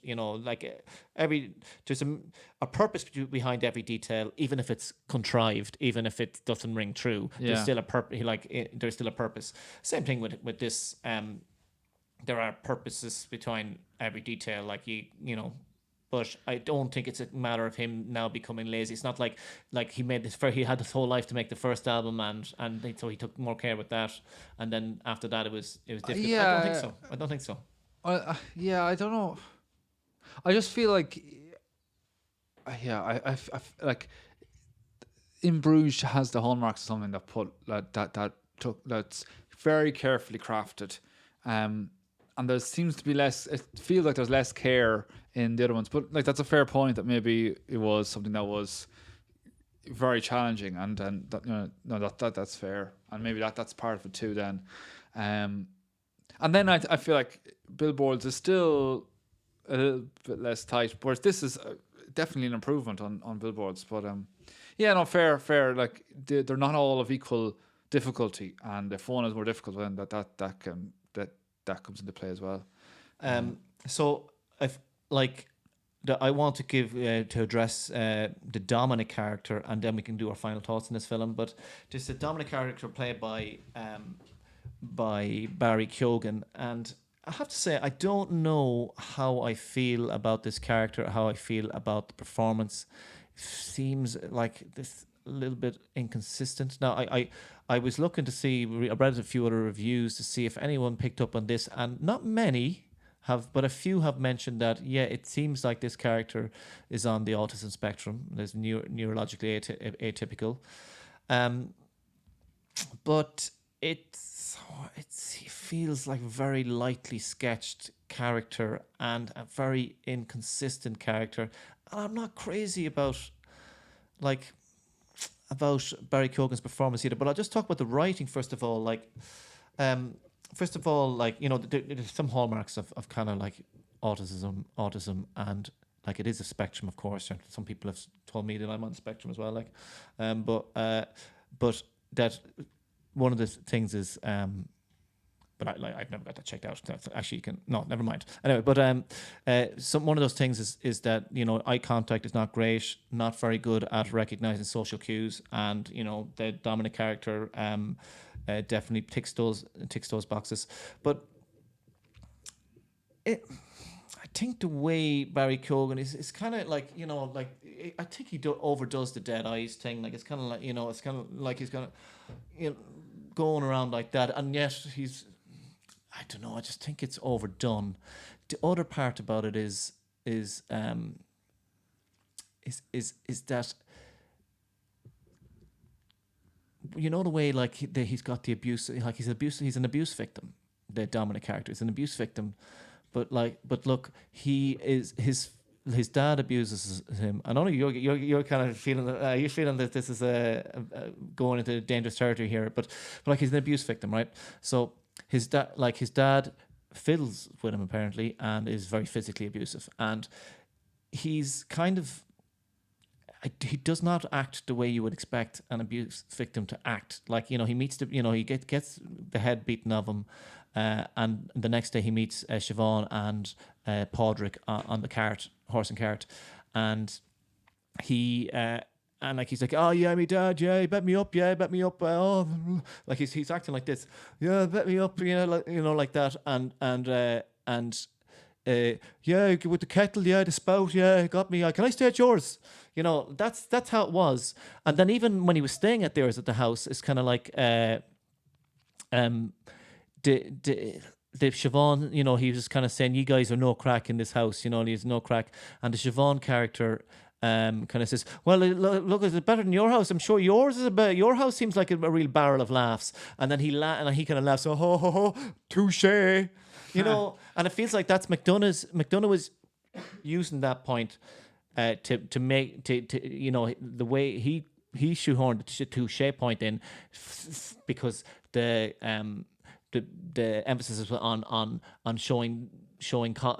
S1: there's a purpose behind every detail, even if it's contrived, even if it doesn't ring true. There's still a purpose. There's still a purpose. Same thing with this. There are purposes behind every detail, but I don't think it's a matter of him now becoming lazy. It's not like he made he had his whole life to make the first album, and so he took more care with that, and then after that it was difficult.
S2: Yeah,
S1: I don't think so.
S2: I don't know. I just feel like, I like In Bruges has the hallmarks of something that's very carefully crafted, and there seems to be less. It feels like there's less care in the other ones, but that's a fair point that maybe it was something that was very challenging, and that's fair, and maybe that's part of it too. Then, and then I feel like Billboards is still a little bit less tight, whereas this is definitely an improvement on Billboards. But fair. Like they're not all of equal difficulty, and if one is more difficult, then that comes into play as well.
S1: So if I want to give to address the Dominic character, and then we can do our final thoughts in this film. But just the Dominic character played by Barry Keoghan, and I have to say I don't know how I feel about this character, how I feel about the performance. It seems like this a little bit inconsistent. Now I was looking to see, I read a few other reviews to see if anyone picked up on this, and not many have, but a few have mentioned that it seems like this character is on the autism spectrum. There's neurologically atypical, but it feels like a very lightly sketched character and a very inconsistent character, and I'm not crazy about Barry Keoghan's performance either. But I'll just talk about the writing first of all. There's some hallmarks of kind of like autism, and it is a spectrum, of course. And some people have told me that I'm on the spectrum as well. But that one of the things is, but I've never got that checked out. That's actually, never mind. Anyway, but one of those things is that eye contact is not great, not very good at recognizing social cues, and the Dominic character definitely ticks those boxes. But I think the way Barry Keoghan is kind of I think he overdoes the dead eyes thing. It's kind of like he's kind of going around like that, and yet he's, I don't know, I just think it's overdone. The other part about it is that the way he's got the abuse, he's an abuse victim. The Dominic character is an abuse victim, but look, he is his dad abuses him. I know you're kind of feeling that you're feeling that this is going into dangerous territory here, but he's an abuse victim, right? So his dad fiddles with him apparently and is very physically abusive, and he's kind of, he does not act the way you would expect an abuse victim to act. He meets he gets the head beaten of him, and the next day he meets Siobhan and Padraig on the horse and cart, and he he's like, oh yeah, me dad, yeah, he bet me up, oh, he's acting like this, yeah, bet me up, like that, and yeah, with the kettle, yeah, the spout, yeah, got me. Can I stay at yours? That's how it was. And then even when he was staying at theirs at the house, it's kind of like the Siobhan, he was just kind of saying, you guys are no crack in this house, there's no crack. And the Siobhan character kind of says, well, look, is it better than your house? I'm sure yours is your house seems like a real barrel of laughs. And then he kind of laughs, oh, ho, ho, ho, touche. And it feels like that's McDonagh was using that point to make to you know the way he shoehorned the touche point in because the emphasis is on showing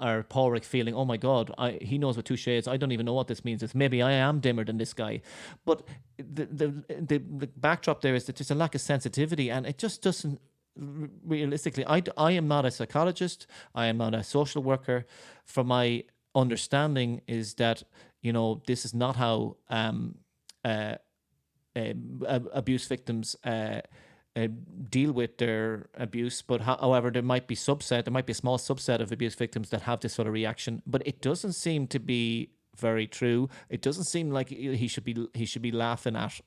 S1: or Pauric feeling, oh my god, he knows what touche is. I don't even know what this means. It's maybe I am dimmer than this guy, but the backdrop there is that there's a lack of sensitivity, and it just doesn't. Realistically, I am not a psychologist. I am not a social worker. From my understanding, is that this is not how abuse victims deal with their abuse. But however, there might be a small subset of abuse victims that have this sort of reaction. But it doesn't seem to be very true. It doesn't seem like he should be laughing at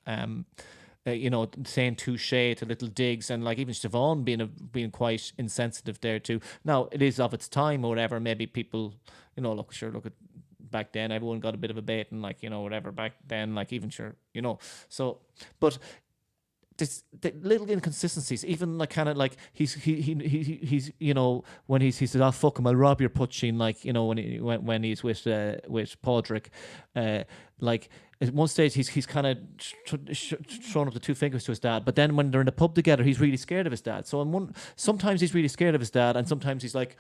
S1: saying touche to little digs, and like even Siobhan being quite insensitive there too. Now it is of its time or whatever. Maybe people, look at back then everyone got a bit of a bait and whatever back then, like even so, but the little inconsistencies, even like kind of like he's when he says, "Oh fuck him, I'll rob your putching," when he's with Padraig, like at one stage he's kind of thrown up the two fingers to his dad, but then when they're in the pub together, he's really scared of his dad. So sometimes he's really scared of his dad, and sometimes he's like,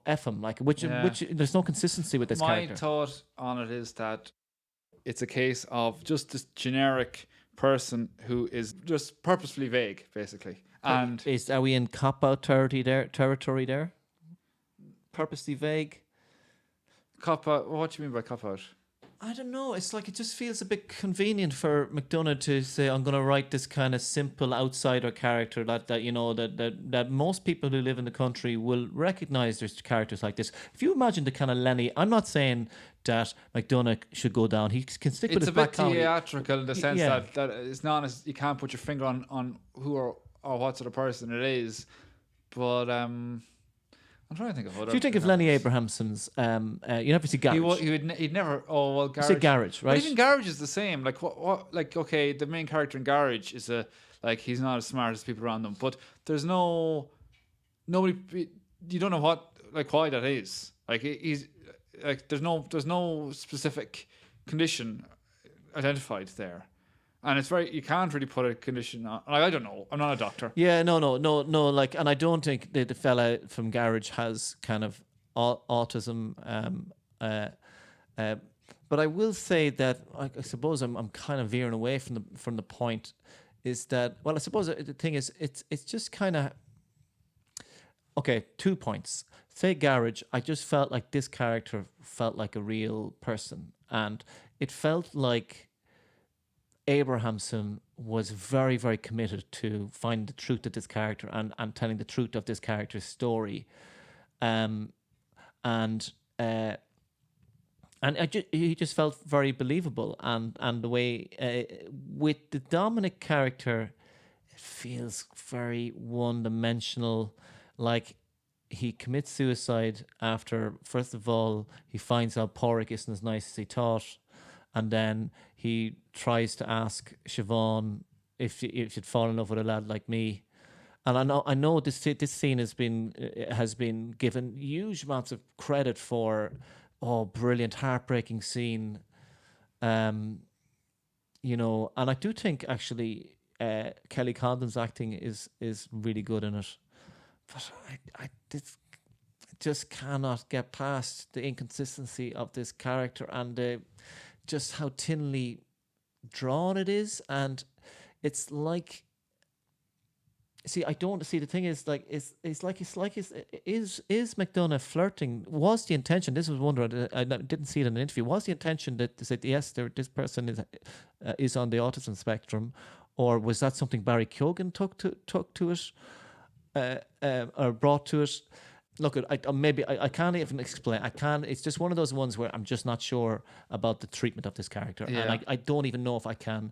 S1: F him, like which there's no consistency with this character.
S2: My thought on it is that it's a case of just this generic person who is just purposefully vague, basically. And
S1: are we in cop-out territory there? Purposely vague?
S2: Cop-out? What do you mean by cop-out?
S1: I don't know. It's like it just feels a bit convenient for McDonagh to say, I'm going to write this kind of simple outsider character that most people who live in the country will recognise. There's characters like this. If you imagine the kind of Lenny, I'm not saying that McDonagh should go down. He can stick with his black comedy.
S2: It's a bit theatrical in the sense that it's not as you can't put your finger on who or what sort of person it is. But I'm trying to think of other.
S1: If you think of Lenny Abrahamson's, you never see Garage.
S2: He'd never. Oh well, Garage.
S1: You say Garage, right?
S2: But even Garage is the same. Like what? Like okay, the main character in Garage is he's not as smart as people around him. But there's nobody. You don't know why that is. Like he's like there's no specific condition identified there. And it's you can't really put a condition on. Like, I don't know. I'm not a doctor.
S1: Yeah, no. Like, and I don't think the fella from Garage has kind of autism. But I will say that I suppose I'm kind of veering away from the point. Is that I suppose the thing is it's just kind of okay. 2 points. Say Garage. I just felt like this character felt like a real person, and it felt like Abrahamson was very, very committed to finding the truth of this character and telling the truth of this character's story, and he just felt very believable, and the way with the Dominic character, it feels very one-dimensional. Like he commits suicide after, first of all, he finds out Pauric isn't as nice as he thought. And then he tries to ask Siobhan if she'd fall in love with a lad like me. And I know this scene has been given huge amounts of credit for, brilliant, heartbreaking scene. And I do think actually Kelly Condon's acting is really good in it. But I just cannot get past the inconsistency of this character and just how thinly drawn it is. And it's like, see, I don't see, the thing is like is McDonagh flirting? Was the intention, this was wondering, I didn't see it in an interview, was the intention that to say yes, this person is on the autism spectrum, or was that something Barry Keoghan took to it or brought to it? Look, I can't even explain. It's just one of those ones where I'm just not sure about the treatment of this character, and I don't even know if I can.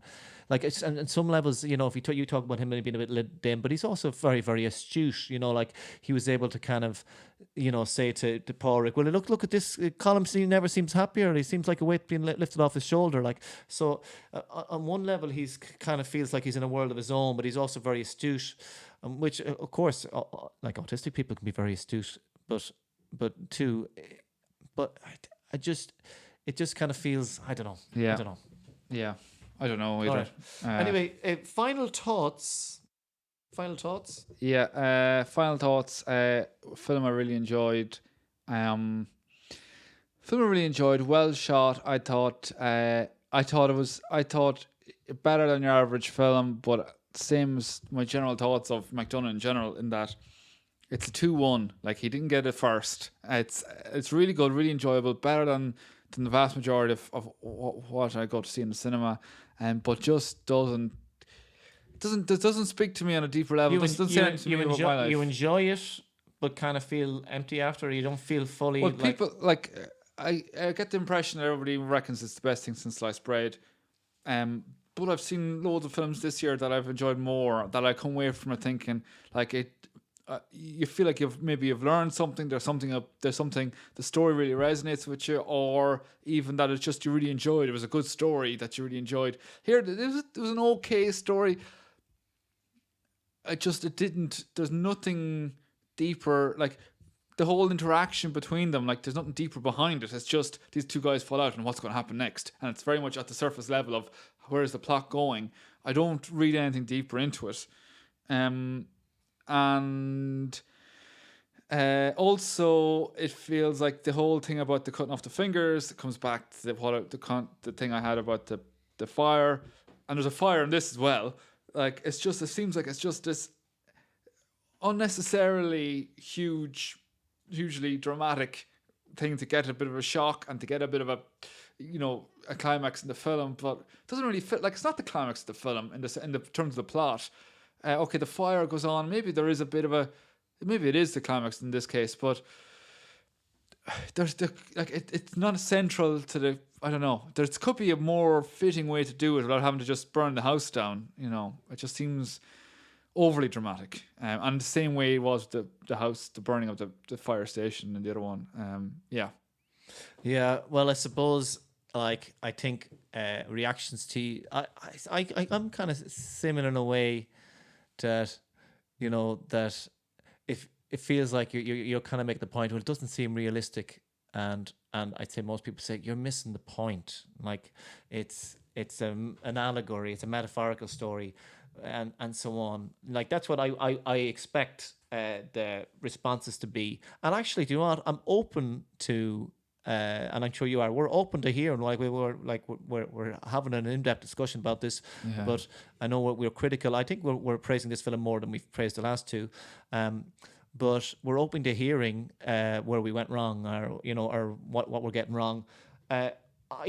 S1: Like, it's, and some levels, if you talk about him being a bit dim, but he's also very, very astute. Like he was able to kind of, say to Pauric, well, look at this. Colin never seems happier. He seems like a weight being lifted off his shoulder. Like, so on one level, he's kind of feels like he's in a world of his own, but he's also very astute. Which, of course, like autistic people can be very astute, but I just, it just kind of feels, I don't know.
S2: Yeah.
S1: I don't know.
S2: Yeah, I don't know either.
S1: All right. Anyway, final thoughts. Final thoughts.
S2: Yeah. Final thoughts. Film I really enjoyed. Film I really enjoyed. Well shot. I thought. I thought better than your average film, but same as my general thoughts of McDonagh in general. In that it's a 2-1. Like, he didn't get it first. It's really good, really enjoyable. Better than the vast majority of what I go to see in the cinema, but just doesn't speak to me on a deeper level. Doesn't say anything to me about my life.
S1: You enjoy it, but kind of feel empty after. You don't feel fully.
S2: Well, people like I get the impression that everybody reckons it's the best thing since sliced bread. But I've seen loads of films this year that I've enjoyed more. That I come away from it thinking like it. You feel like you've learned something. There's something the story really resonates with you, or even that it's just you really enjoyed. It was a good story that you really enjoyed. Here, it was an okay story. It didn't. There's nothing deeper. Like, the whole interaction between them, like, there's nothing deeper behind it. It's just these two guys fall out and what's going to happen next, and it's very much at the surface level of where is the plot going. I don't read anything deeper into it. And also it feels like the whole thing about the cutting off the fingers comes back to the thing I had about the fire, and there's a fire in this as well. Like, it seems like it's just this unnecessarily hugely dramatic thing to get a bit of a shock and to get a bit of a climax in the film, but it doesn't really fit. Like, it's not the climax of the film in the terms of the plot. Okay, the fire goes on. Maybe there is maybe it is the climax in this case, but it's not central to the. I don't know. There could be a more fitting way to do it without having to just burn the house down. It just seems overly dramatic. And the same way it was the house, the burning of the fire station and the other one. Yeah.
S1: Yeah. Well, I suppose, like, I think reactions to I'm kind of similar in a way that that if it feels like you're kind of making the point, well, it doesn't seem realistic, and I'd say most people say you're missing the point. Like, it's an allegory, it's a metaphorical story, and so on. Like, that's what I expect the responses to be. And actually, do you know what? I'm open to. And I'm sure you are. We're open to hearing. We're having an in-depth discussion about this.
S2: Yeah.
S1: But I know we're critical. I think we're praising this film more than we've praised the last two. But we're open to hearing where we went wrong, or what we're getting wrong. I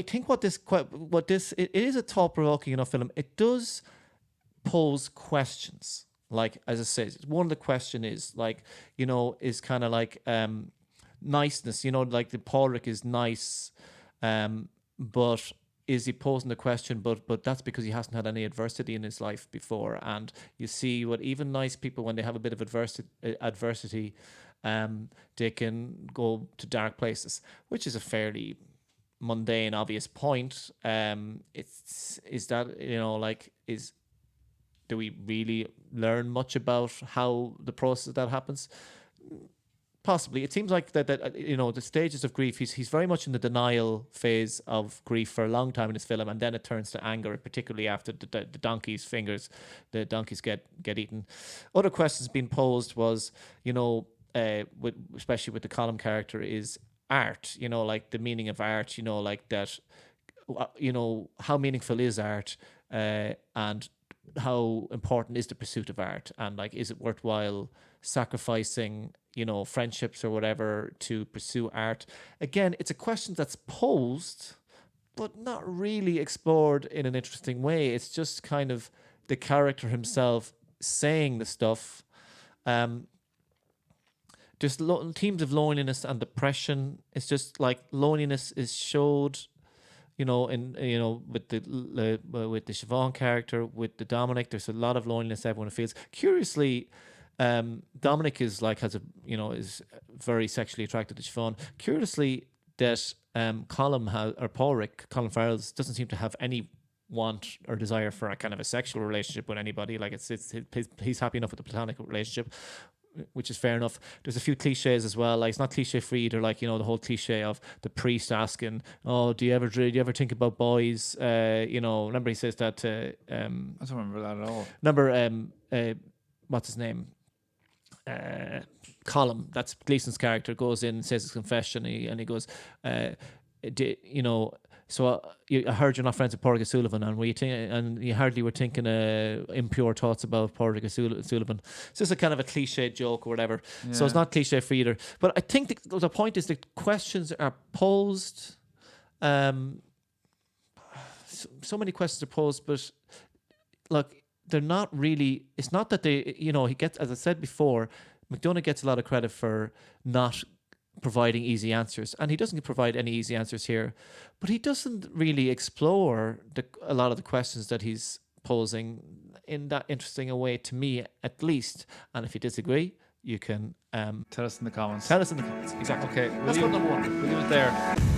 S1: think it is a thought-provoking enough film. It does pose questions. Like, as I said, one of the question is is kind of like niceness, like the Padraig is nice, but is he posing the question? But that's because he hasn't had any adversity in his life before, and you see what even nice people, when they have a bit of adversity, they can go to dark places, which is a fairly mundane, obvious point. Do we really learn much about how the process that happens? Possibly. It seems like that the stages of grief, he's very much in the denial phase of grief for a long time in this film, and then it turns to anger, particularly after the donkey's the donkeys get eaten. Other questions being posed was, especially with the Colin character, is art, like the meaning of art, like that, how meaningful is art, and how important is the pursuit of art, and like, is it worthwhile sacrificing friendships or whatever to pursue art? Again, it's a question that's posed but not really explored in an interesting way. It's just kind of the character himself saying the stuff. There's themes of loneliness and depression. It's just like loneliness is showed with the Siobhan character, with the Dominic. There's a lot of loneliness everyone feels. Curiously, Dominic is very sexually attracted to Siobhan. Curiously, that Colin Farrell doesn't seem to have any want or desire for a kind of a sexual relationship with anybody. Like, he's happy enough with the platonic relationship. which is fair enough. There's a few cliches as well. Like, it's not cliche free either. Like, the whole cliche of the priest asking, "Oh, do you ever think about boys?" Remember he says that to
S2: I don't remember that at all.
S1: remember what's his name? Colin, that's Gleeson's character, goes in and says his confession, and he goes, so I heard you're not friends with Pádraig O'Sullivan, and and you hardly were thinking impure thoughts about Pádraig O'Sullivan. It's just a kind of a cliche joke or whatever.
S2: Yeah.
S1: So it's not cliche free either. But I think the point is the questions are posed. So many questions are posed, but look, they're not really. It's not that they. He gets, as I said before, McDonagh gets a lot of credit for not providing easy answers, and he doesn't provide any easy answers here, but he doesn't really explore a lot of the questions that he's posing in that interesting a way, to me at least. And if you disagree, you can
S2: Tell us in the comments.
S1: tell us in the comments. Exactly.
S2: Okay,
S1: That's good number one.
S2: We'll leave it there.